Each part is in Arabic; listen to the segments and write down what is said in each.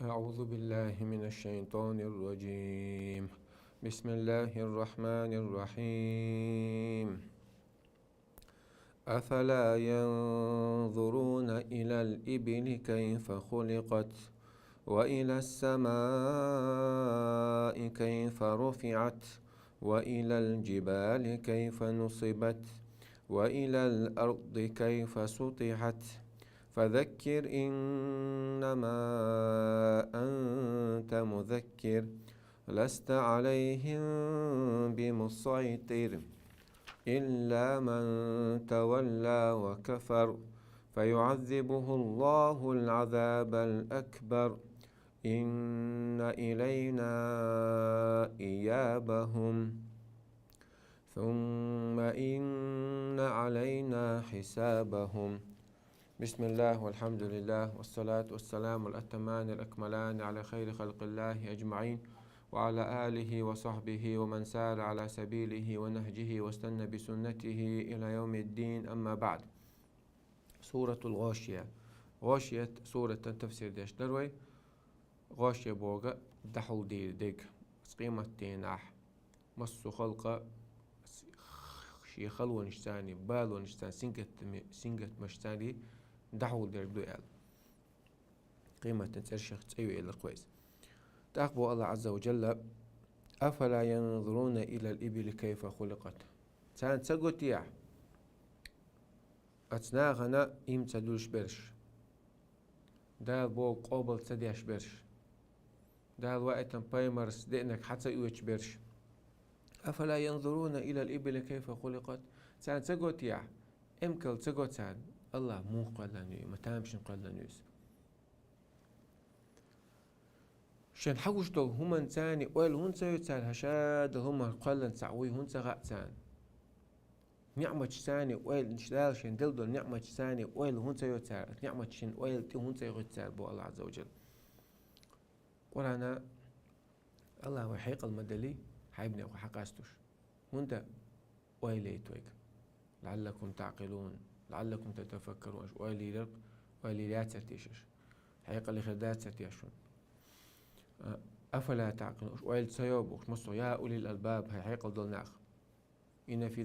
أعوذ بالله من الشيطان الرجيم. بسم الله الرحمن الرحيم. أفلا ينظرون إلى الإبل كيف خلقت وإلى السماء كيف رفعت وإلى الجبال كيف نصبت وإلى الأرض كيف سطحت فذكر إنما أنت مذكر لست عليهم بمسيطر إلا من تولى وكفر فيعذبه الله العذاب الأكبر إن إلينا إيابهم ثم إن علينا حسابهم. بسم الله والحمد لله والصلاة والسلام الأتمان الأكملان على خير خلق الله أجمعين وعلى آله وصحبه ومن سار على سبيله ونهجه واستنى بسنته إلى يوم الدين. أما بعد. سورة الغاشية. غاشية سورة تفسير ديش دروي غاشية بوغا دحل دير ديك قيمة تيناح مصو خلقة شي خلو نشتاني بالو نشتان سنجت مشتاني دحول دير دوال قيمة تنسرشخ تسيو إلى الكويس. تأخبو الله عز وجل أفلا ينظرون إلى الإبل كيف خلقت تان تسقط يا أتناغنا إم تدوش برش دال بو قوبل تديش برش دال وقتن بايمرس دينك حتى يوش برش أفلا ينظرون إلى الإبل كيف خلقت تان تسقط يا إمكل تسقط تان الله مو قلني متامشن قلنيس شن حوش دول هم تاني ويل هون سوي تان هشاد هم قلن تعوي هون تغا تان نعمة تاني ويل نشلال شن دل نعمة تاني ويل هون سوي تان نعمة شن ويل تي هون سوي تان بو الله عز وجل. ورانا الله وحيق المدلي حيبني وحقاستوش هوندا ويلي تويك لعلكم تعقلون لعلكم تتفكرون ويلي رق ويلي لا ترتيشش حقيقة اللي خدات ترتيشون أفلا تعقلون ويل سيوبك مصر يا أولي الألباب هي حقيقة ضلناخ إن في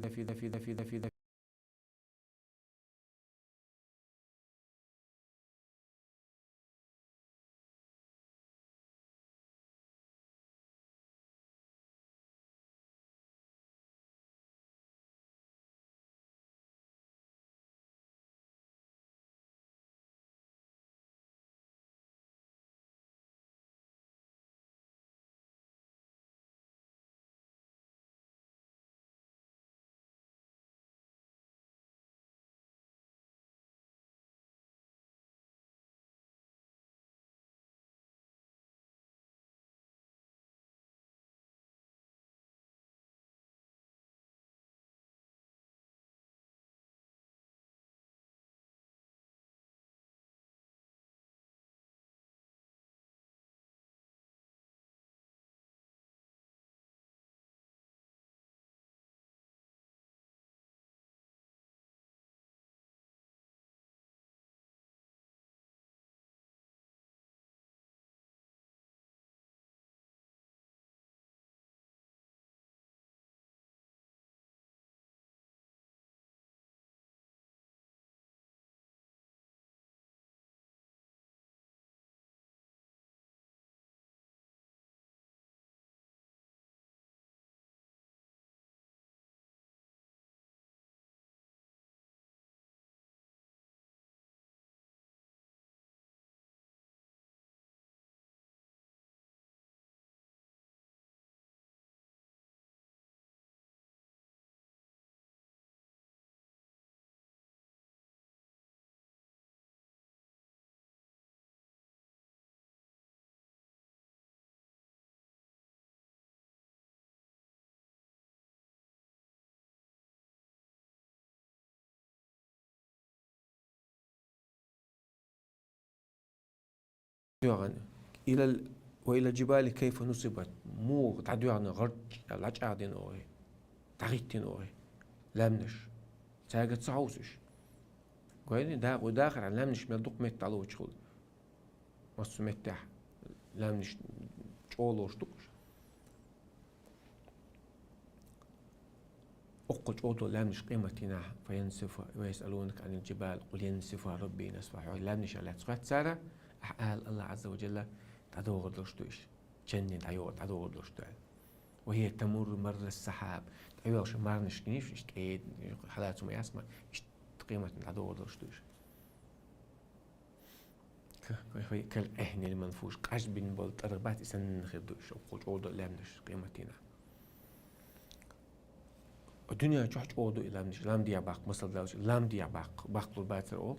إلى وإلى الجبال كيف نصبت مو تعدو يعني غرج العج قاعدين أوي تعيتين أوي لامنش تاجت صعوسش كوين دا وداخل على لامنش من دوق مت على وجهه مصر متاح لامنش جولوشتوك أقول جودو لامنش قيمتنا فينسف ويسألونك عن الجبال قل ينسفها ربي نسفا لامنش على تسوات سارة أحال الله عز وجل تعدو غدوشتوش جنة تعدو غدوشتوش وهي تمر مر السحاب تعيوش مارنش كنيش اشتقيد حالاتهم يسمع قيمة تعدو غدوشتوش كالأهن المنفوش قاش بين بلط أربات إسان خدوش أقول جودو لامنش قيمتنا الدنيا جوج أودو إلامنش لام ديا باق مصل داوش لام ديا باق طلبات أو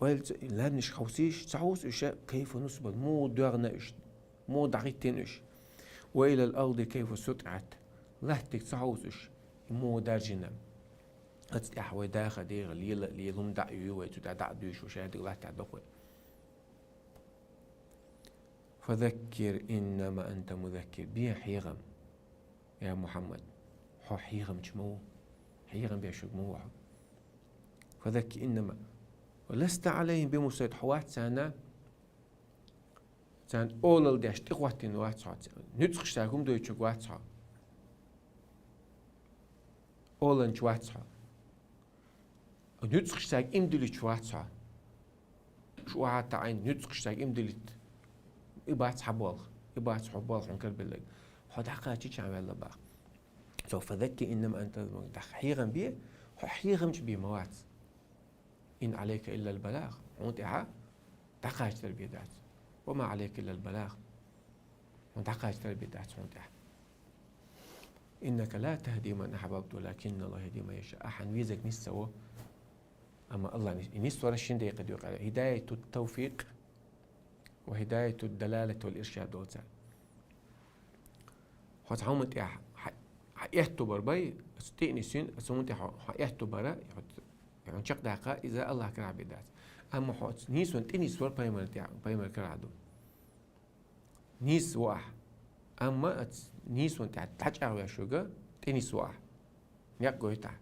ويل لامنش خوسيش تعوس إيش كيف نصب مو دغنا إيش مو دقيقتين إيش وإلى الأرض كيف سطعت لهتك تعوس إيش مو دارجنا أتستح وداخل دير لي لهم دعيو وتدع دوش وشادق لا تعدقوا فذكر إنما أنت مذكر بيا حيغم يا محمد هو حيغم جمو حيغم بيشوق موع فذكر إنما ولست عليهم بمسيط حوات سنة سان أول داش تقوتين واتسع نتخش تاكم دو يتشوق واتسع أول نش واتسع نتخش تاك إمدلت واتسع شو هاتا عين نتخش تاك إمدلت إبات حبال إبات حبال حنكر بالله هذا حقا تيجي عم يلا بقى سوف فذكر إنما أنت حيغم بيه حيغم بيه موات إن عليك إلا البلاغ وأنت دقاش تربية ذات وما عليك إلا البلاغ ودقاش تربية ذات وأنت إنك لا تهدي من أحببت ولكن الله يهدي من يشاء أحن ويزك نسوا أما الله نسوا رشين دقيقة يقول هداية التوفيق وهداية الدلالة والإرشاد دوتا هتعوم أنت يهتبر باي استئني سين أسمونت يهتبر يعني شق دقة إذا الله كرع بدات أما حوت نيس وانت نيس ور بايمر كرعدو نيس واح أما نيس وانت تحج أروي شوجا تنيس واح يقوي تح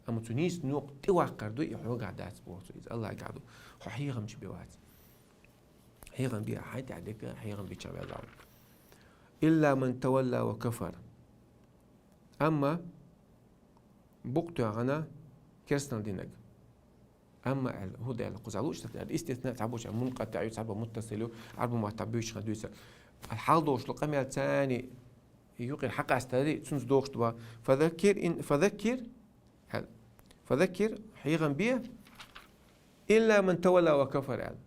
أما تنيس نوق تواق كردو يحوق عدات بوتو إذا الله قعدو حيغم شبيوات حيغم بيا حيت عدك حيغم بيشابه الله إلا من تولى وكفر أما بقطع غنا كرسنا دينك أما هذا القزعلوش الاستثناء تعبوش منقطع يصعب متصل عرب ما تعبوش خدوسة الحال دوش لقمة الثاني يقول حق استدري تنز دوش تبا فذكر حيغم بيه إلا من تولى وكفر يعني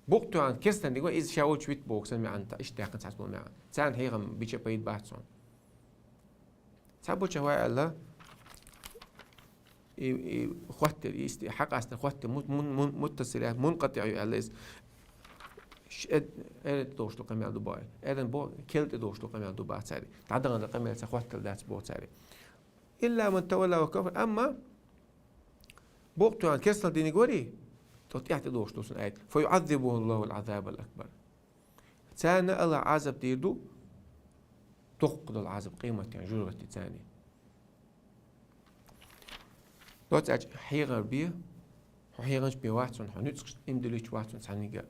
بقطع عن كرسنا دينك إذا شاول شويت بوكسن مع أنت اشتاق تحسبون معه ثاني حيغم بيجي بيد باتسون تعبوش هواي الله خوات حق أصلا خوات متصلة منقطع على أرد دوش لقمة على دبي أرد بو كلت دوش لقمة على دبي ساري تعدنا لقمة على خوات الدات بو ساري إلا من تولى وكفر أما بوقت عن كسر ديني قولي تطيعت دوش دوسن آيات فيعذبه الله العذاب الأكبر ثاني الله عذب ديردو تقضى العذاب قيمة يعني جرغة ثاني لوت أج حيغر بيه حيغنش بيواتون حنوتش إمدليش واتون سانيجا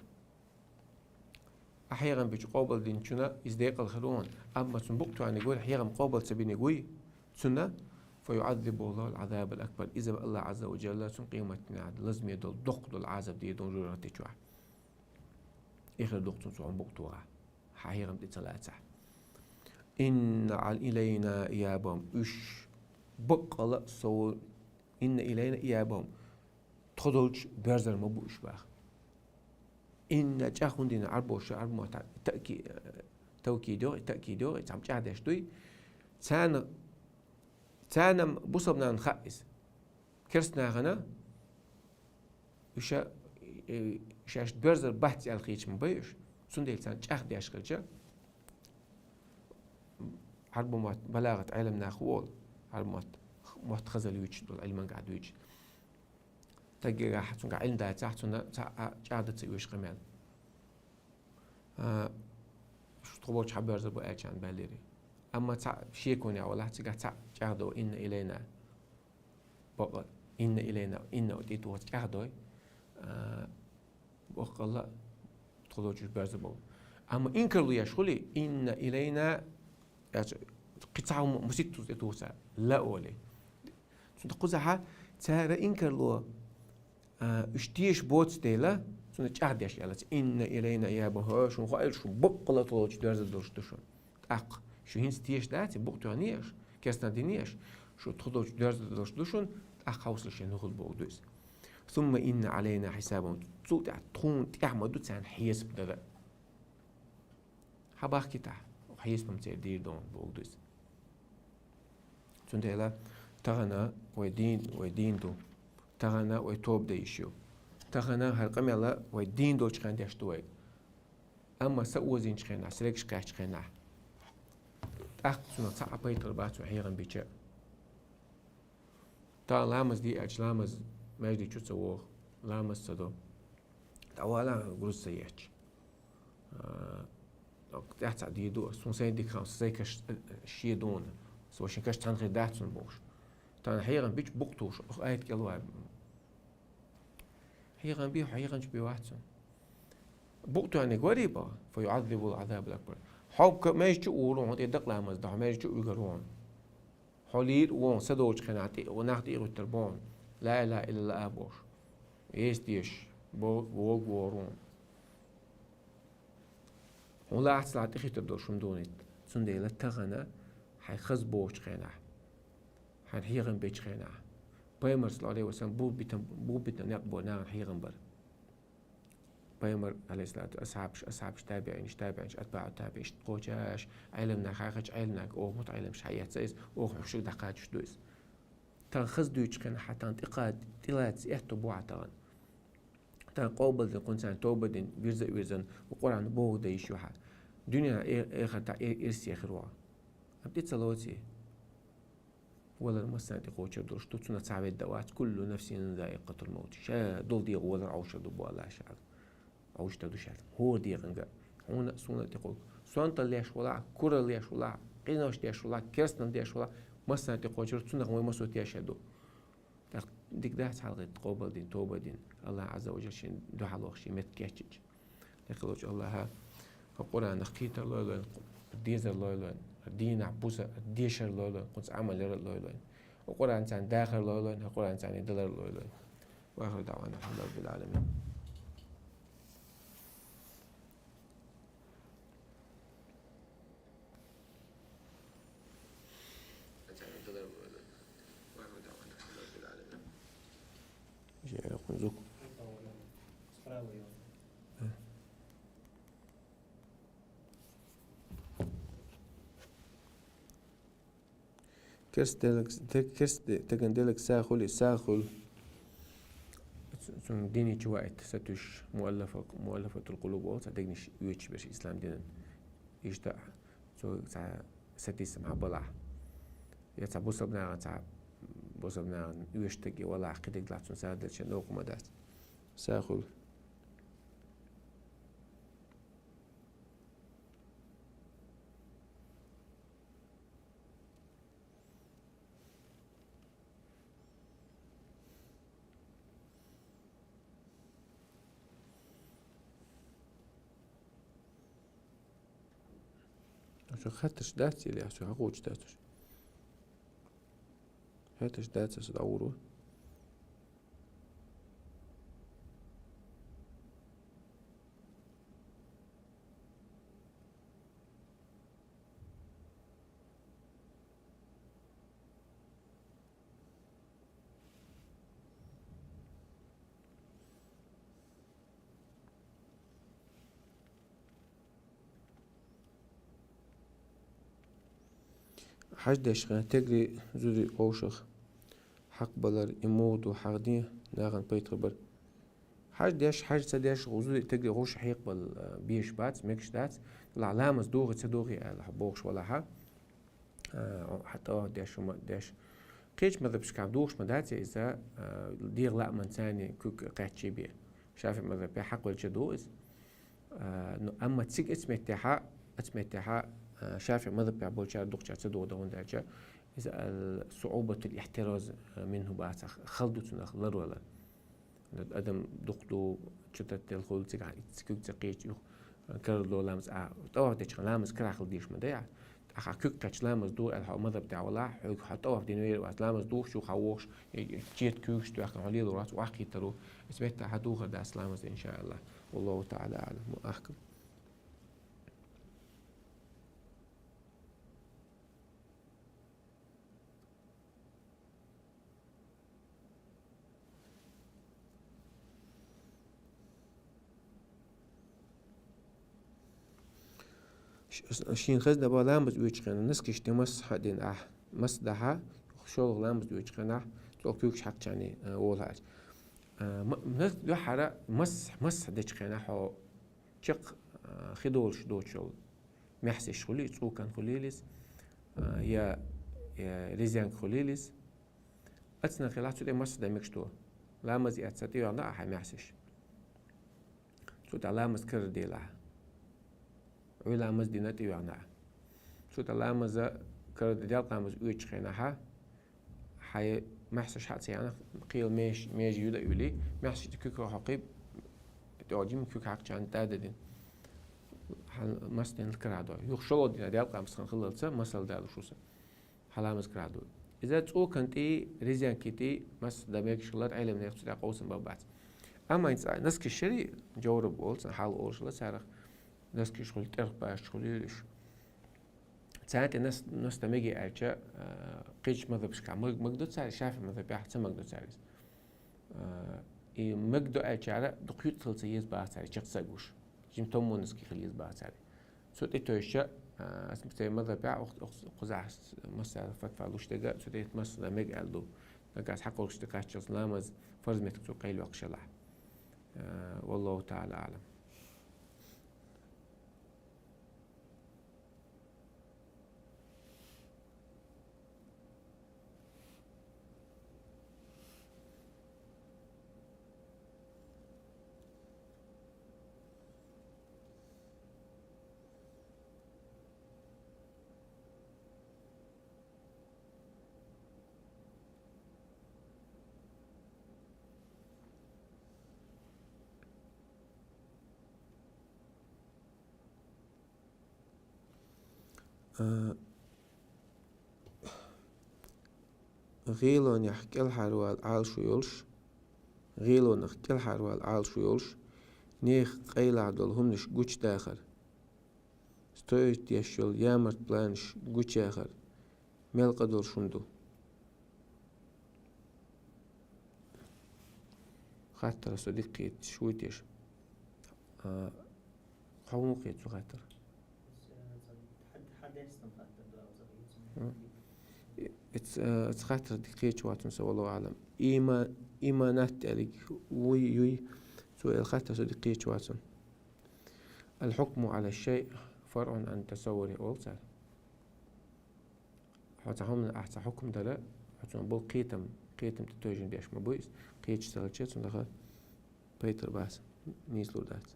أحيغن بيج قابل دين شنا إزديق الخلون أما سنبقتو عن يقول حيغن قابل سبين يقوي سنة فيعذب الله العذاب الأكبر إذا الله عز وجل سن قيمتنا لازم يدل دقض العذاب دي دون جرغة تجوع إخر دقتون سوان بقتوها حيغن دي ثلاثة إن إلينا إيابهم إش بقى سو إن إلينا إيابهم تخدلش برزر مبوش باخ إن جاهون دين عربوش عرب تأكيدو تعم جادش دوي تانا بصبنا نخائس كرسنا غنا وشاش برزر بحث الخيش مبيش سنديل تان جاه ديش خلجا عرب ما بلاغة علمنا خوال عرب ما تخزل ويج دول علم قاعد ويج تجي راح تونك علم ده تحتنا جادة تسويش كمان شو تقولش حبر زبو أجان باليري أما شيء كوني ولا تجا جادو إن إلينا بقى إن إلينا إن أديتو جادو بقى الله تقولش برزبو أما إنكر له يشغلي إن إلينا قطعة مسيت توسع لا أولي تقولها ترى إنكر له اشتيش بوت ديلا سنة تعديش على إن إلينا يا بها شو خايل شو بقلة طلوج درز درش دشون أق شو هين ستيش داتي بقتوانيش كاستنا دينيش شو تخلوج درز درش دشون أق حوصل شيء نخل بودوس ثم إن علينا حسابهم صوت تكون تعمل دوت عن حساب ده حباك كده وحساب متدير دون بودوس سنة تغنى ويدين دو تغنى ويتوب ديشيو تغنى هالقمي الله ويدين دو شخان ديش دوي أما سأوزين شخنا سريك شكاش شخنا أخذنا صعب بيت رباط وحيرن بيجا تا لامز دي أج لامز ما يدي شو تسووه لامز صدو أولا جروس سيأج تحت عدي دو سونسين دي خمس سيكش شيء دون سواشين كاش تنغي داتون بوش تان حيرن بيج بقطوش آيت كلوا حيرن بيه حيرن بيه واحدن بقطو يعني قريبة فيعذب العذاب الأكبر حب ما يجي يقولون هذي دق لامز ده ما يجي يقولون حليل وون سدوج خناتي وناخد إيرو تربون لا إله إلا الله أبوش يستيش بوق ورون ولا أحد ساعات إخي تبدو شمدونت سندي لا تغنى حيخز بوش خنا حيغن بيج خنا بيمر صلى الله عليه وسلم بو بيتم نقبو نار حيغن بر بيمر عليه الصلاة أصحابش تابعينش أتباع تابعيش تقوجاش علمنا خاخش علمنا أو مت علمش حياة سيس أو حشو دقاتش دويس تنخز دويش خنا حتى انتقاد تلات إحتو بوعة تغن تان قوبل ذي قنسان توبدين ويرزن وقرآن بوه دايش يوحا دنيا إيخر تا إرسي إخروا أبديت صلواتي ولا المسان تقوش درش توتنا تعب الدوات كل نفس ذائقة الموت شا دول دي ولا عوش دبوا لا شعر عوش تدوشات هو دي غنجا هنا سونا تقول سوانتا ليش ولا كورا ليش ولا قيناش ليش ولا كرسنا ليش ولا مسان تقوش توتنا هو مسوت يشهدو ديك ده حلقة قوبل دين توبة دين الله عز وجل شين دو حلوخ شي متكيتش يقولوش الله القرآن نخيت الله الديزر الله الدين عبوسة الديشر الله قنص عمل الله القرآن كان داخل الله القرآن كان دلر الله وآخر دعوانا الحمد لله رب العالمين كرست تجندلك ساخل سن ديني جوائت ستوش مؤلفة القلوب أو تدقنش يوتش برش إسلام دينا يجتاع سو ستيس مع بلع يتع بوصبنا يوشتقي ولا عقيدك لاتون سادل شنوق مدات ساخل شو خدتش داتي اللي شو هقوش داتش خدتش داتي صدورو حجدش غان تجري زوري أوشخ حق بلر يموت وحقدي ناغن بيتخبر حاج سداش غزوري تجري غوش حيق بل بيش بات ميكش دات العلامة دوغي تدوغي الحبوغش ولا ها حتى داش قيش ماذا بش كعب دوغش مداتي إذا دير لا من ثاني كوك قاتشي بيه شافي ماذا بي حق والجدوز أما تسيق اسمه تحا شافع مذهب يعبول شار دوق شار تدو دون درجة إذا صعوبة الاحتراز منه بعد خلدتنا خلر ولا أدم دقدو شتت الخل تيجي تقيت كردو لامز طوف ديش لامز كراخل ديش مديع أخا كوك تاش لامز دو الحق مذا بتاع ولا حطوف دينوير واس لامز دو شو خوش جيت كوكش تو أخا حليل وراس وأخي ترو اسمه حدوخ داس لامز إن شاء الله والله تعالى أعلم وأحكم. شين خزنا با لامز ويشخنا نسكش تمس حدين مس دها شغل لامز ويشخنا لو كوكش حق يعني ولا نس دو حرا مس ديشخنا حو شق خدول شدوت شغل محسش خلي كان خليلس يا ريزيان خليلس أتنا خلاص تودي مس دا مكشتو لامز يأتساتيو لا حي محسش تود لامز كردي لا ولا مز ديناتي وعنا سوت لامز كرد ديال قامز ويتش خيناها حي محسش حتى يعني قيل ميج يودا يولي محسش تكوك حقيب تواجم كوك حق عن تعددين حل مستن الكرادو يخشلو ديال قامز خلصة مسألة دال شوسة حلامز كرادو إذا تو كنتي ريزيان كيتي مس دميك شغلات علم نيختو قوسن ببعض أما إنسان نسك الشري جورب أولس حال أولش لا سارخ نسك شغل تربى شغليش ساعات الناس تميجي أرجع قيش ماذا بشكل مقدو تساري شايف ماذا بيحصل مقدو تساري مقدو أرجع دقيق تلصيز باساري شخص أقوش جيم تومو نسكي خليز باساري سوت إتوشة اسمه ماذا بيع قزع مسألة فتفعلوش تجا سوت إت مسألة ميج ألدو نقاس حقوق اشتكاش شخص لامز فرز متكتو قيل وقشلة والله تعالى أعلم. غيلون يحكي الحروال عال شويلش غيلون يحكي الحروال عال شويلش نيخ قيل عدلهم نش جوش داخل ستويت يشول يامرت بلانش جوش آخر ملقى دول شندو خاطر صديقيت شويتيش حقوقيت شو خاطر it's خاطر دقيقة واتن سو الله أعلم إيمانات عليك وي سؤال خاطر دقيقة واتن الحكم على الشيء فرع عن تصوره أولسال حتى هم أحسن حكم ده حتى بول قيتم تتوجن بيش مبويس قيتش سالتشت سندخل بيتر باس نيسلو دات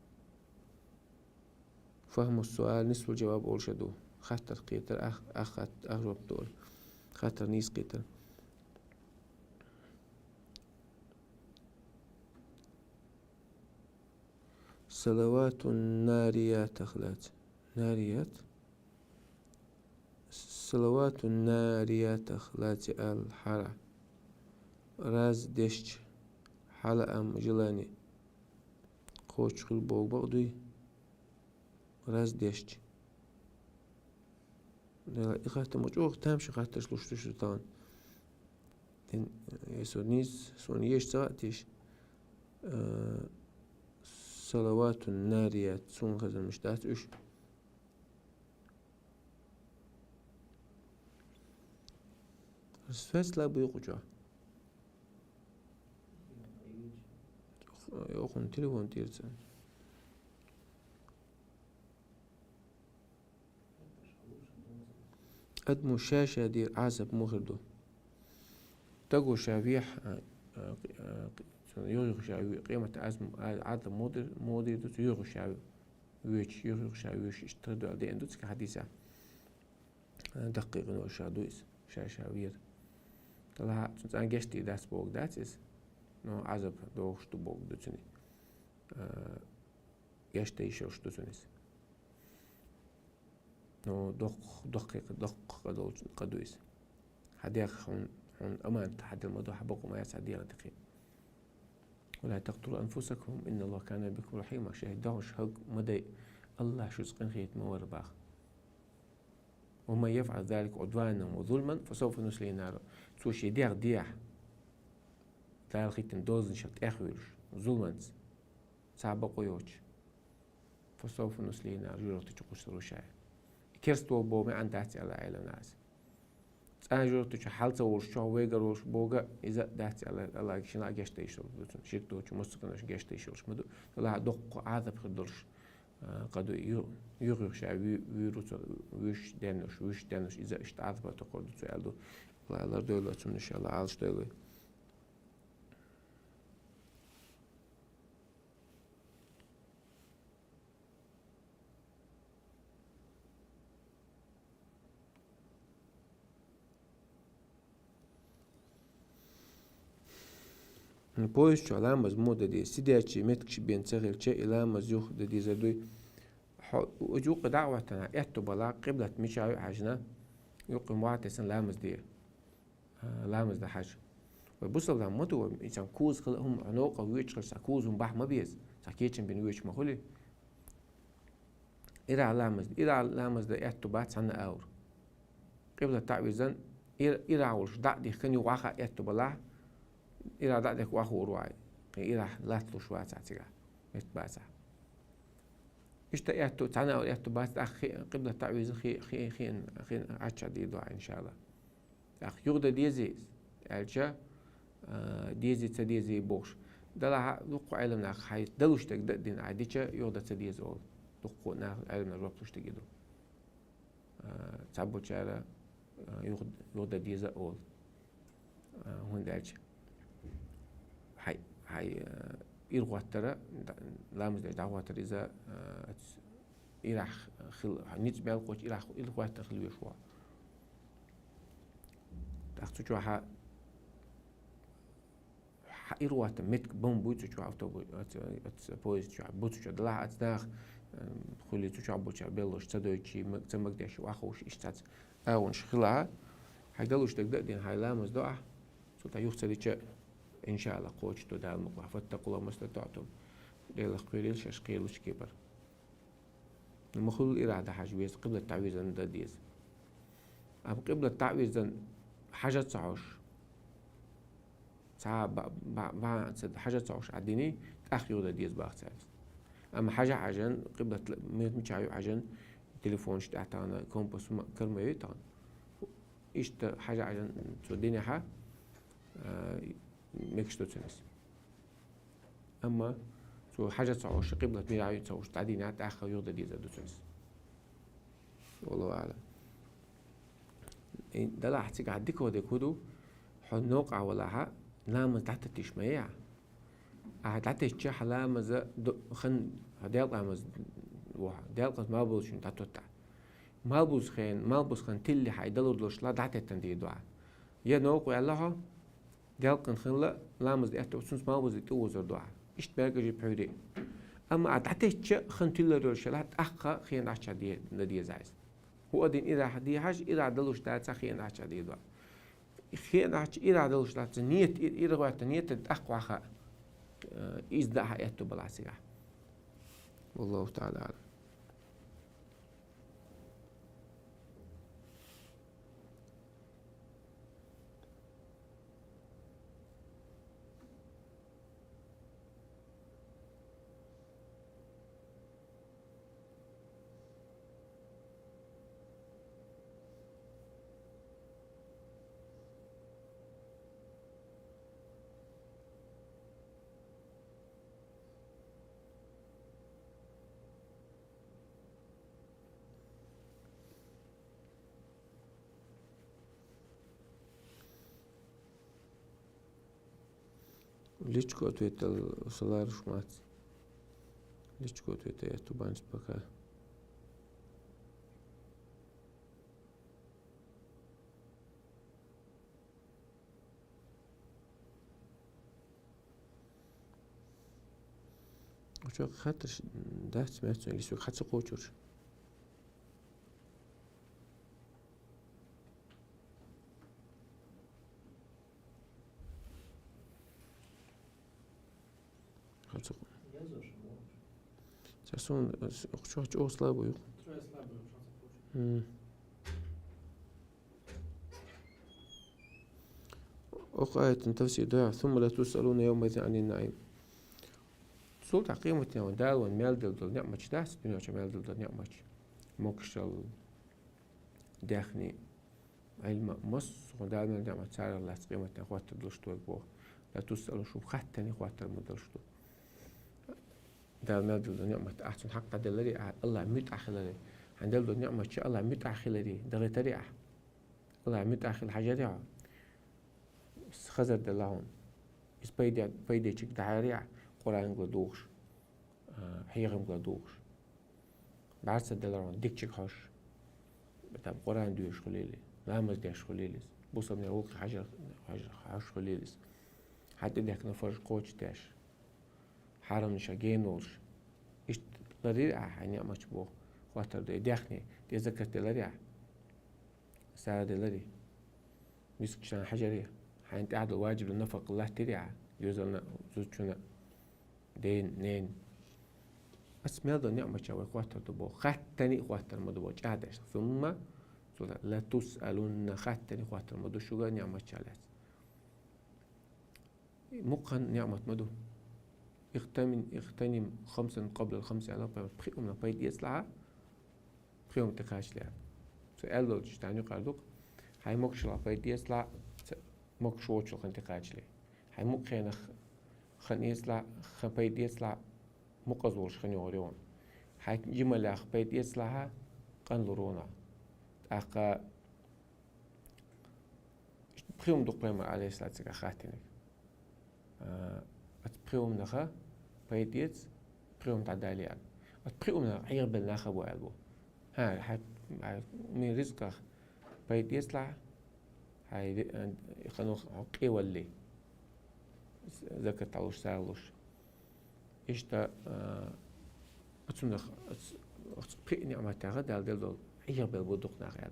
فهم السؤال نصف الجواب أول شدو خاطر قيتر أخت أغرب دول خاطر نيس قيتر صلوات الناريات أخلات ناريات صلوات الناريات أخلات الحرع راز دشت حلقة مجلاني خوش خل بوق بقدي راز دشت إخاطة مجوغ تامش خاطر شلوش تشتان يسونيس سونيش ساعتيش صلوات الناريات سون غزل مشتات إيش فاس لا بيقجع يأخذ تليفون تيرسن أدمو الشاشة دير عزب مغردو تقو شافيح يغيق شاوي قيمة عزم عزب مودر دوت يغيق شاوي يغيق شاوي ويش اشتردو على دوت كحديثة دقيق نو شادويس شاشاوير طلع تنسان جشتي داس بوق داتس نو عزب دوش تو بوق دوتني جشتي شوش دوتنيس نو دقيق قدويس حديق هون أمان تحدي الموضوع حبقوا ما يسعى دينا دقيق. ولا تقتلوا أنفسكم إن الله كان بكم رحيما. شاهد دعوش هق مدى الله شو سقن خيت مور باخ. ومن يفعل ذلك عدوانا وظلما فسوف نصليه نارا. سو شي ديع تاع خيتن دوزن شت أخويرش ظلما سابقوا يوش فسوف نصليه نار جرت تقص روشاي. كرستو بو ما عندها على عالم ناس. أنا جرت حالته ورشوا ويجروش بوجا إذا دهت على الله كشنا جشت يشرب شيكتو شو مستقناش جشت يشرب مدو طلع دق عذاب خدرش قدو يغير شيء ويش دانش إذا اشتعذب تقول تسألو الله دولة إن شاء الله عالش دولة. Pois شو علامة مودة دي سيداتشي متكش بين سغل شيء علامة زوخ دي زدوي وجوق دعوة تنا إحتو بلا قبلة مشاعي حاجنا يقيم وعتسن لامز دي لامز ده حاجة وبوصل لهم مدو إنسان كوز خلهم عنوقة ويش خل سكوزهم بح ما بيز سكيتشن بين ويش مخولي إذا لامز ده إحتو بات سنة أور قبلة تعويزن إذا عولش دع دي خني واخا إحتو بلا إذا دعك واخو رواي إذا لا تلوش واسع تيجا متباسع إشتاقت تعنا أو إحتو بات أخي قبلة تعويز خين عشا دي دعاء إن شاء الله أخ يغدا ديزي ألجا ديزي تديزي بوش دلها لقو علمنا خاي دلوش تك دين عاديشا يغدا تديزي أول لقو نا علمنا ربطوش تجدو تعبو شارع يغدا ديزي أول هون دالجا هاي إيرغواترا لامز دعواتر إذا إيراخ خل نيت بالقوش إيرغواتر خلوي شوا تأخذ شو ها إيرغواتر متك بوت شو أوتو بويز شو بوت شو دلها أتداخ خلي شو عبوش بيلوش تدويشي مكتمك داش وأخوش إشتات أونش خلها هيدلوش تقدر دين هاي لامز دعاء سو تيوخ تديش إن شاء الله قوش تدال مقلع فاتقوا الله ما استطعتم ليلة قيليل شاش قيلوش كبر المخلول إرادة حاجويز قبل التعويز عن داديز أم قبل التعويز عن حاجة تصعوش ساعة حاجة تصعوش عديني تأخيو داديز باختارس أما حاجة عجن قبل متشعيو عجن تليفون شتاعتانا كومبوس كرمة يتان إيش حاجة عجن توديني حا ميكش توتنس أما سو حاجة تصعوش قبلة ميراعي تصعوش تعدينات آخر يوضا ديزا دوتنس والله أعلم. ده لا حتيجي عديك ودي كودو حنوق ولاها نام تحت تشميع تحت الشيح لا مز خن هديل أمز وها ديل قص ما بوش تحت ما بوش خن تلي حيدلو دلوش لا تحت التندي دعاء يا نوق ويالله ديالقن خلا لامز دي أتو سنس ما وزي توزر دعاء إيش بيرجع بحوري أما أتحتش خنتيلا رشلات أخا خين عشا دي ندي زايز هو دين إذا حدي حاج إذا عدلوش دات خين عشا دي دعاء خين عش إذا عدلوش دات نيت إذا وقت نيت أخا خا إذا حياته بالعسيرة والله تعالى أعلم. Ličko ответил Солар Шмац. Ličko ответил я тубанч пока. وشو خاطر ده سمعت اللي سوق خاطر قوتش. Sasson, çok slabo ju. وآية تفسير دعاء ثم لا تسألون يومئذ عن النعيم. سلطة قيمة ودال والمال دل نعمة داس الدنيا شمال دل نعمة مكشل داخني علم مص ودال من نعمة سعر الله قيمة نخوات دلشتو البوه لا تسألون شو خاتني خوات المدلشتو دال مال دل نعمة أحسن حق دلري الله ميت أخلري عندل دل نعمة شاء الله ميت أخلري دغي تريع الله ميت أخل حاجة ريع خزر دلهم بس بيدي تشك دعاريع قرآن قدوش حيغم قدوش بعرس دلهم ديك تشك حش بتاع قرآن دوش خليلي لامز ديش خليلي بوصل من الوقت حجر حش خليلي حتى ديك نفرش قوش داش حرم نشاجين ولش إيش لريع يعني أمش بو خاطر ديخني دي ذكرت لريع سعر دلري بيسك شان حجرية حين تعد واجب النفق الله تريعه يوزلنا زوجنا دين نين بس ماذا نعمة شوي خواتر دبو خاتني خواتر مدبو جادش ثم لا تسألون خاتني خواتر مدو شو نعمة شالات مقن نعمة مدو اغتنم خمسا قبل الخمس على بخيهم نبيد يسلعها بخيهم تكاش لها سؤال لو تشتاني قردوك هاي مكشل بيد يسلع مك شوتش خنتي قاجلي هاي مك خن يسلع خبيد يسلع مقزولش خن يوريون هاي جمل خبيد يسلعها قن لرونا أقا بخيوم دوق بيما عليه الصلاة والسلام خاتنك بخيوم نخا بيد يس بخيوم تعدالي بخيوم عير بالناخ أبو ألبو هاي من رزقه بيد يسلع هاي خنو حقي ولي ذكرت علوش سالوش إيش تا أتمنى بقي نعمة تاخد دال عير بالبودق ناخد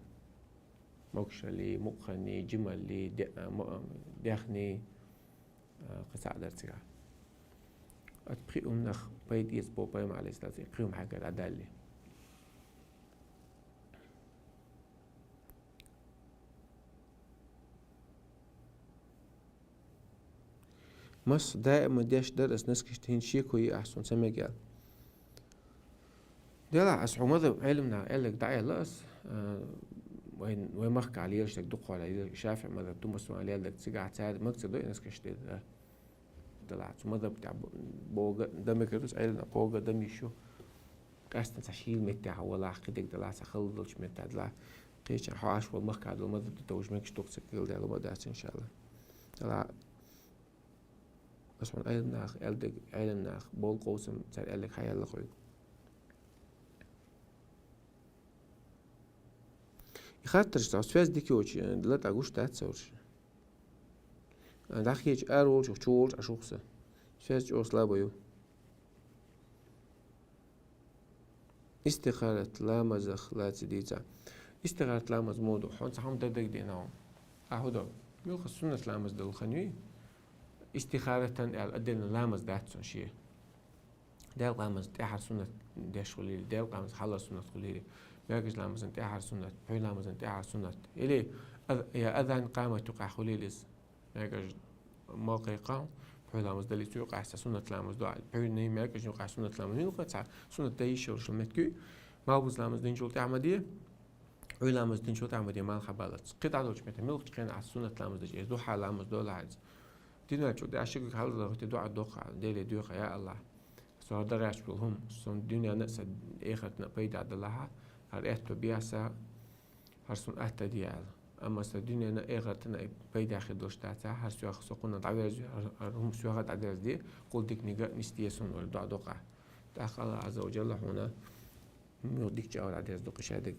مكشلي مقني جملي داخني قصع درتك أتبقيهم نخ بيد يسبو بيم على السلاسل بقيهم حاجة عدالي مصر دائما داش درس نسكشتين شيكوي أحسن سمجال دلع أسعو مذهب علمنا قالك دعي لأس وين مخك عليه يشتك دقوا على شافع مذهب تمسوا عليه قالك تسيقع تساعد مكسر دوي نسكشتين دلع مذهب بتاع بوغا دمك يدوس علنا بوغا دمي شو قاستن تشيل متاع ولا عقيدك دلع سخلدلش متاع دلع قيش حواش والمخك على المذهب تتوج مكش توكسك دلع لمدات إن شاء الله دلع بس من أيضا ناخ ألدق علم ناخ بول قوسم تسأل قالك حيا الله خوي يخاطرش تعرف فاز ديكي وش دلت أقولش تاتسورش أنا داخيج أرول شو تشولش أشوفسه فاز جو سلابيو استخارة لا مزخ لا تديتا استخارة لا مزمودو حون صحهم ددك ديناهم أهودو يوخ السنة لا مزدل خنوي استخارة الأدنى لامز داتسون شيء دال قامز تأحر سنة داش خليلي دال قامز حلا سنة خليلي باقيش لامز تأحر سنة بحي لامز تأحر سنة إلي يا أذان قامة تقع خليليس باقيش موقع قام بحي لامز دلي تيقع سنة لامز دعاء بحي نيم باقيش يقع سنة لامز مين قطع سنة تايش وش المتكي ما بوز لامز دين شو تعمديه بحي لامز دين شو تعمديه ما الخبالات قطع دوش متى ملك تقين على سنة لامز دجاج دو حال لامز دول عايز دينا شو ده عشان كل هذا تدعى الدوخة ديلي دوخة يا الله صار درعش بالهم صون الدنيا نقص إخت نبيد عد الله هرأت ببيعسا هرسون أهتديال أما الدنيا نأخت نبيد أخد دوش تاعتها هرسوا خسقونا تعبير هم سوا قد عدرز دي قل ديك نجا نستيسون ولا دعى دوقة تأخ الله عز وجل هنا ميوديك جاول عدرز دوق شادق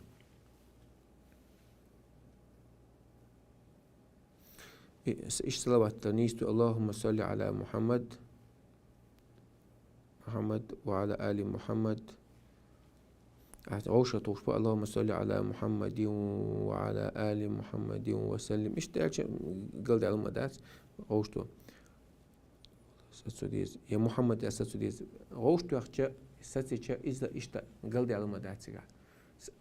إيش صلوات تنيستو اللهم صل على محمد وعلى آل محمد عوشة طوش اللهم صل على محمد وعلى آل محمد وسلم إيش تعرف قلت على المدات عوشته Satsudiz, ya Muhammad ya Satsudiz, Roshtuachcha, Satsicha is the Ishta Galdi Almadatsiga.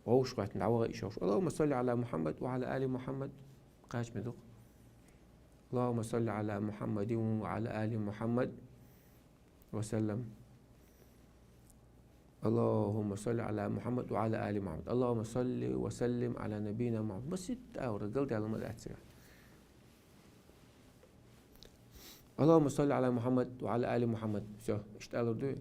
Roshwat Nawa Ishosh. Allahumma salli ala Muhammad wa ala Ali Muhammad. Qash Meduk. Allahumma salli ala Muhammadin wa ala Ali Muhammad wa sallam. اللهم صل على محمد وعلى آل محمد اللهم صل وسلم على نبينا محمد بس 6 أور قلت على ما أتسرع اللهم صل على محمد وعلى آل محمد شو اشتغلوا دوي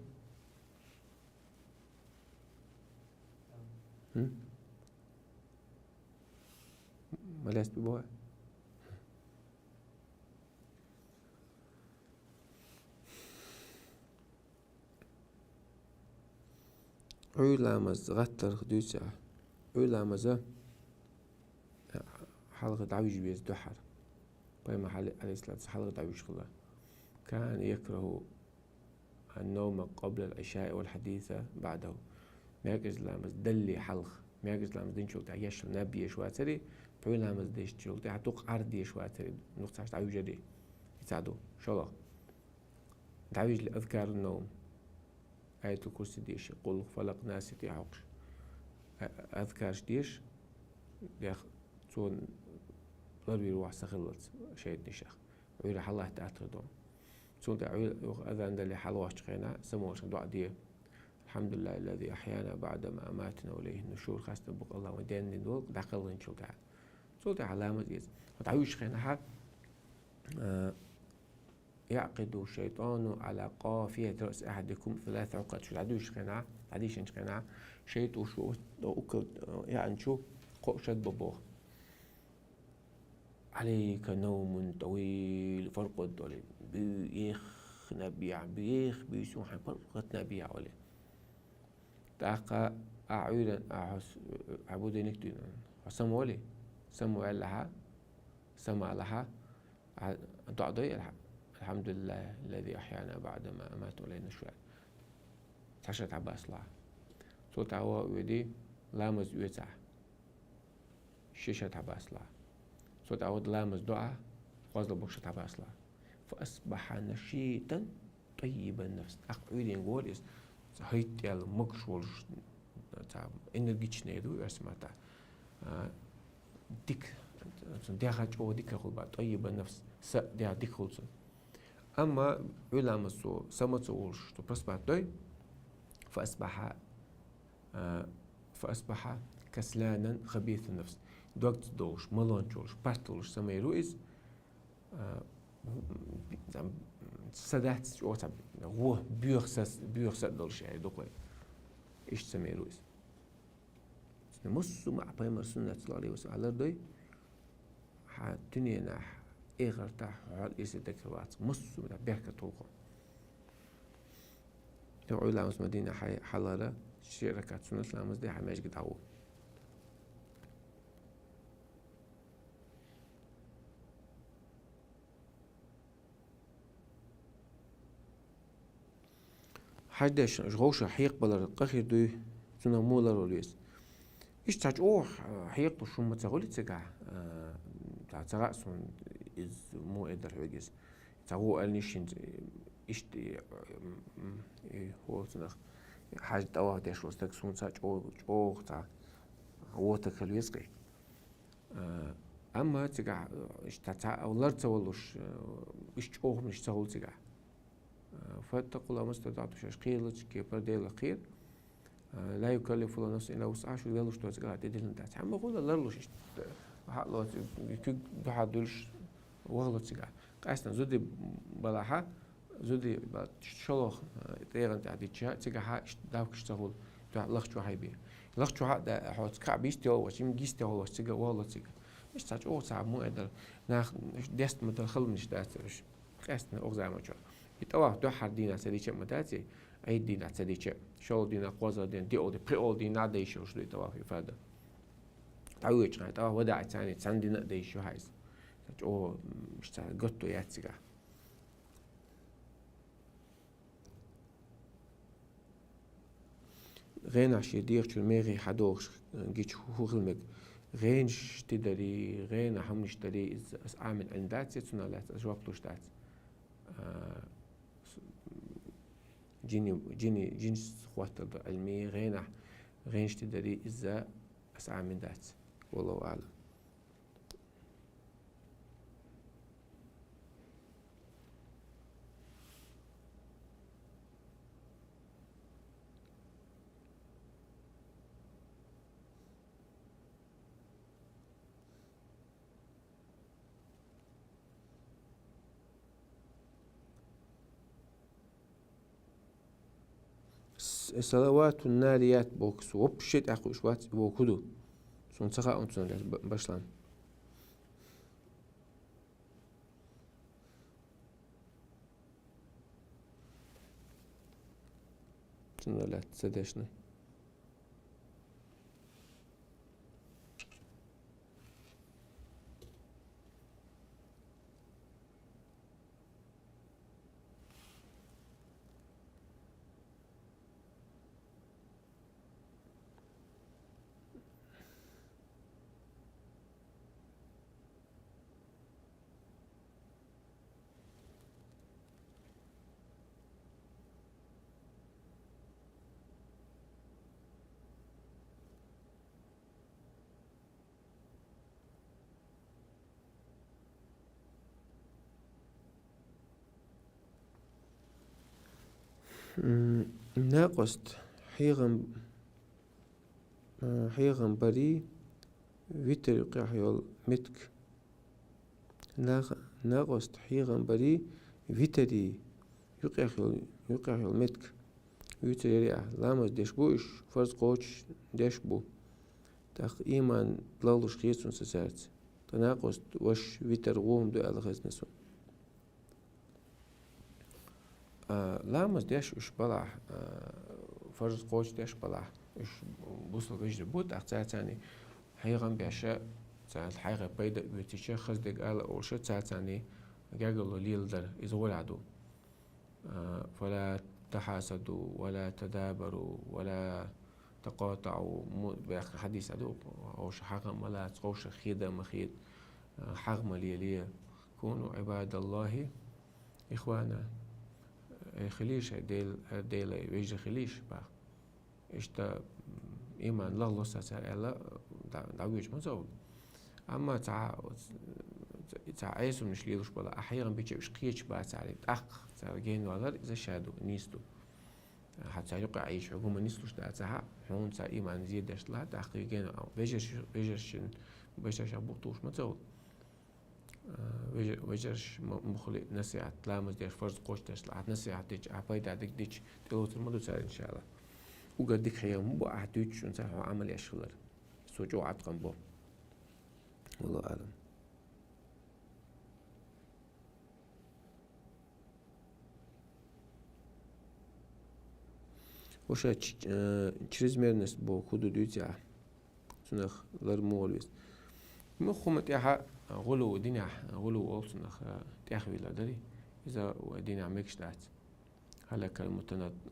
ما لازم ببوع عيلامز غتر خدوسة عيلامز حلقة عوج بيز دحر بيما عليه الصلاة حلقة عوج خلا كان يكره النوم قبل العشاء والحديث بعده ماجز لامز دلي حلق ماجز لامز دين شغل تعيش نبي شواتري عيلامز ديش شغل تعتوق عردي شواتري نقطة عشت عوج دي يساعدو شلا تعوج لأذكار النوم آية الكرسي ديش قل فلق ناس تيعقش أذكار ديش ياخ تون ضربي روح سخلت شيء نشخ ويلا حالله تأثر دوم تون تعويل أذان دلي حلوة شقينا سموش دعاء دي الحمد لله الذي أحيانا بعد ما أماتنا وليه النشور خاصة بق الله ودين دول دعقل نشو تعال تون علامة ديز وتعويل شقينا حق يعقد الشيطان على قافية رأس أحدكم 3 عقد شو العدوش قناع عديش إنش قناع شيط وشو أكل يعني شو قشد ببوه عليك نوم طويل فرقد ولي بيخ نبيع بيخ بيسوح فرقد نبيع ولي تاقا أعودا أحس عبودي نكتين سمو ولي سمو لها سمع لها ضعضي الحمد لله الذي أحيانا بعد ما أمات علينا شوية تعشرت عباس الله صوت عوا ودي لامز ويتع شيشة عباس الله صوت عوا لامز دعاء غزل بوشة عباس الله فأصبح نشيطا طيب النفس أقعدين نقول إس هيت يال مكشول تاع إنرجيش نيدو اسمها ديك دي حاجة أو ديك خلبا طيب النفس س دي ديك خلص أما علماء سو سمت سوولش تو برسبات دوي فأصبح كسلانا خبيث النفس دوكت دوش ملانجوش بارتولش سمي رويز سدات شو تاب هو بيرسس دولش يعني دوكوي إيش سمي رويز نمسو مع بيمر سنة صلى الله عليه وسلم على دوي حتني نح إيغر تاع على إيش الذكرات مص من بيركة طوقة لو علماء مدينة حلالة شركات سنة لامز دي حماش قد عو حدش غوشة حيق بلر قخير دوي سنة مولا روليس إيش تاج حيق شو ما تقولي تسقع تاع ترأسون إز مو قدر عجز تاعو قالنيش إيش هو تنخ حاجة توا داش وستك سون تاع أو تاع هو تكل يسقي أما تقع إيش تاع أولر تولش إيش أو مش تقول تقع فاتقوا الله ما استطعتوا شاش قيلش كيف بديل خير لا يكلف الله نفسا إلا وسعها شو قالوا شو تقع تدين تاع عم بقول لرلوش حلو كي بحدولش وغلط سجع قاسنا زودي بلاها زودي شلوخ تيران تاع ديتشا سجع داوك اشتغل تاع لخشوا هايبي لخشوا هذا حوت كعبيستي هو شيم جيستي هو سجع وغلط سجع مش تاج أو صعب مو قدر ناخ دست متدخل مش داتش قاسنا أغزى ما شاء يتوه تو حردينا سديتش متاتي أي دينا سديتش شو دينا قوزا دين دي أو دي بري أو دينا ديشو شو يتوه في فادا تعويج يعني توا وداع ثاني تساندي نقدي شو هايز أو مش تاع قطو ياتسجع غين عشي دير شو الميري حدوش جيت هو غلمك غين تدري غين حمش تدري أعمل عندات يتسنا لا أجواب توش دات جنس خوات علمي غينش تدري إذا أسعى من ذات. والله أعلم. صلوات الناريات بوكس وبشيت أخو شوات بوكدو سون سخاء أنتون بشلان شنو لا تسدشنا. ناقصت حيغم بري ويتر يقيحيول متك ناقصت حيغم بري ويتري يقيحيول متك ويتر يريع لامز ديشبوش فرز قوش ديشبو تاق إيمان بلالوش خيسون سسارت تناقصت وش ويتر غوم دو ألغز لامز ديش وش بلح فرز قوش ديش بلح وش بوصل وجه بوت أختاتاني حيغم بيشا تاع الحيغة بيدا بيتشا خزدق على أول شيء تاعتاني جاجلو ليلدر إزول عدو فلا تحاسدوا ولا تدابروا ولا تقاطعوا بأخ حديث عدو أو حقم ولا تقوش خيدا مخيد حغم ليه كونوا عباد الله إخوانا خليش ديل ويجي خليش با إشتا إيمان لا الله سألا دعويش مزول أما تاع عيسو مش ليلوش بلا أحيانا بيجي قيش بات عليه أخ تاع جين وغير إذا شادو نيستو حتى يقع عيش حكومة نيستوش تاعها حون تاع إيمان زيدش لا تاخي جين أو بيجرش بوطوش مزول ويجرش مخلي نسيعة لامز ديش فرز قوش ديش لعت نسيعة ديش عبايد عدك ديش تلوت المدو سار إن شاء الله وقدك خيام مو أحدوش ونسحو عمل يشغلر سوجو عتقن بو. والله أعلم. وشا تشريزميرنس بو كودو دوتيا سنخ لرمولوس مخومة تيحا غلو دينيا غلو أول سنخ تيحوي لدري إذا دينيا ميكش دات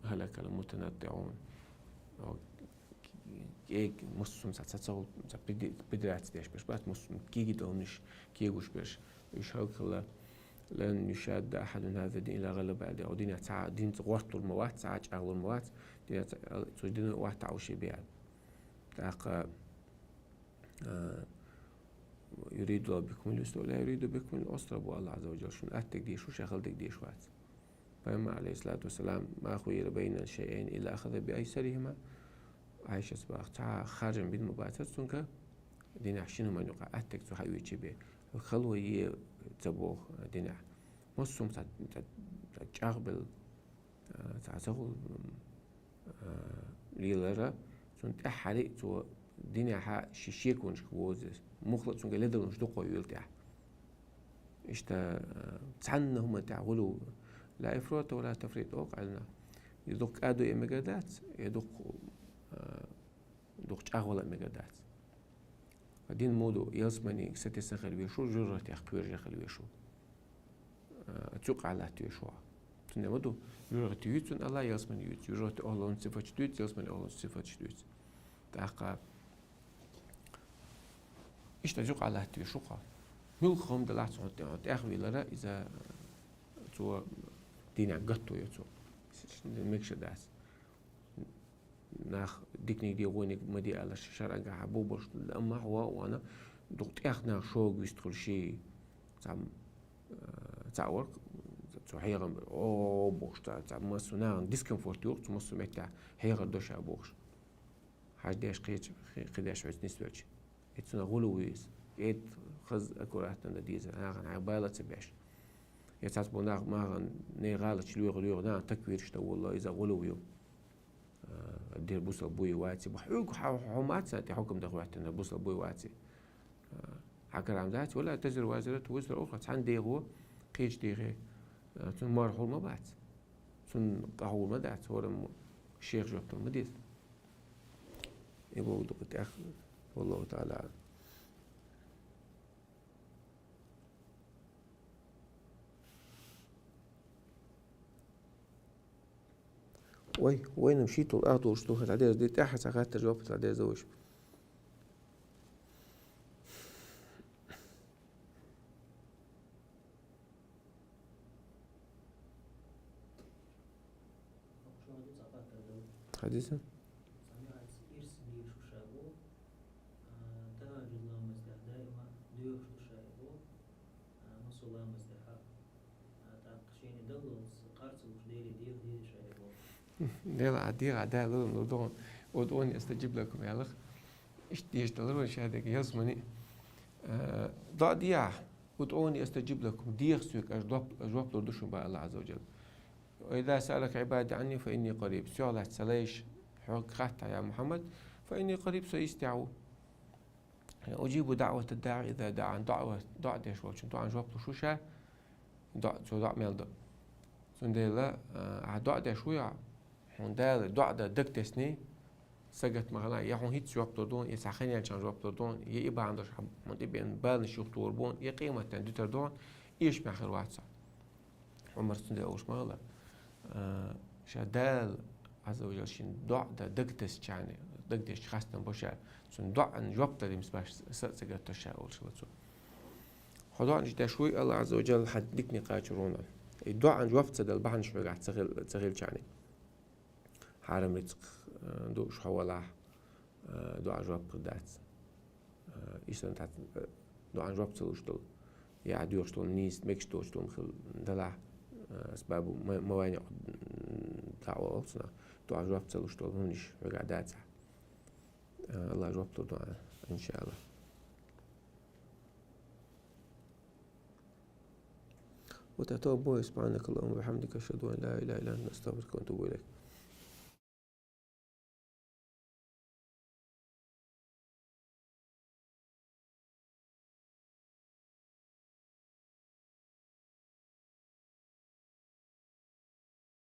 هلك المتنطعون كيك مسلم ساتسول بدرات ديش بس بات مسلم كيجي دونش كيجوش بس يشهوك الله لن يشاد أحد هذا الدين إلى غلب عليه أو دين تاع دين تغرط الموات تاع أغل الموات دين تجدين واحد تعوشي بيع تاق يريد الله بكم اليسر ولا يريد بكم العسر أبو الله عز وجل شون أتك ديش وشغلتك ديش وات فإما عليه الصلاة والسلام ما خير بين الشيئين إلا أخذ بأيسرهما عايشة سباق تاع خارج بين مباتات سونك دين عشرين ما نقع أتك تحوي تبي الخلوة تبوه دين مصوم تجاقبل تعتقل ليلرا سنت أحرق تو دين ح شيشيك ونش كوزس مخلص سنك لدر ونش دقوا يلتع إشتا تعنى هم تعقلوا لا إفراط ولا تفريط أوقعنا يدق أدو إمجادات يدق أغلى إمجادات دين مودو يلزمني ستسخل بيشو جرة يخبر جخل بيشو تسوق على تيشوا تنمدو جرة يوتون الله يلزمني يوت جرة أهلون صفة جديد يلزمني أهلون صفة جديد تاقا إيش تسوق على تيشوا ملخهم دلعت صوت تأخذ لرا إذا تو دينا قطو يتو ميكش داس ناخ ديكني دي وينك مدي على الشرق حبوبش أما هو وأنا دكتور إحنا شو يستخل شيء تعم تعورك هيغم أو بوش تعم مسونا ديسكمفورت يوقت مسو متى هيغر دوش أبوش حاج داش قداش عز نسويش يتسنا غلويس يت خز أكورات نديزة هاغن عبالة تبعش يتعس بناغ ماغن نيغالة ليغ نا تكوير شتا والله إذا غلويو دير بوصل بوي واتي بحوق حومات ساتي حكم دغواتنا بوصل بوي واتي حكر عم ذات ولا تزر وازرة وزر أخرى عن ديغو قيش ديغي تون مارحول ما بات تون قهول ما دات هو الشيخ جوبتون مديد يبغى دقت أخ والله تعالى أعلم. وين مشيتوا الأرض وشتوخت عليه دي تحت ساعات جوابت عليه زوج حديثا دير عدير عداء لهم لدون ودوني استجيب لكم يا لخ يشتغلون شهادك يزمني ضع دياع ودعوني استجيب لكم ديغ سوك اجواب لردوشن بقى الله عز وجل وإذا سألك عبادي عني فإني قريب سؤالات سليش حق خاطع يا محمد فإني قريب سيستعو أجيب دعوة الداعي إذا دعا دعوة ديش وشن دعا جواب لشوشة دعا ميلد سندلا دعا ديش ويا هندال دعا دكتسني سجت مغلا يحون هيت جواب تردون يسخني عشان جواب تردون يبقى عندش من تبين بالن شيوخ توربون يقيمة تردون إيش بآخر واتساب عمر سندلا أوش مغلا شدال عز وجل شين دع دكتس يعني دكتش خاصة بوشة سن دع أن جواب تري مسباش سجت تشاء أول شيء لتسو خدوا عن جدا شوي الله عز وجل حد ديك نقاش رونا الدعاء عن جواب تدل بحن شوي قاعد تغيل يعني حرم رزق دوش حوالاه دعاء جواب قدات إيشان تات دعاء جواب تلوشتول يعد يوشتول نيس ميكش توشتول خل دلع أسباب موانع دعوة أصلا دعاء جواب تلوشتول هونيش قعدات الله جواب دعاء إن شاء الله وتتوب سبحانك اللهم وبحمدك أشهد أن لا إله إلا أنت أستغفرك وأتوب إليك.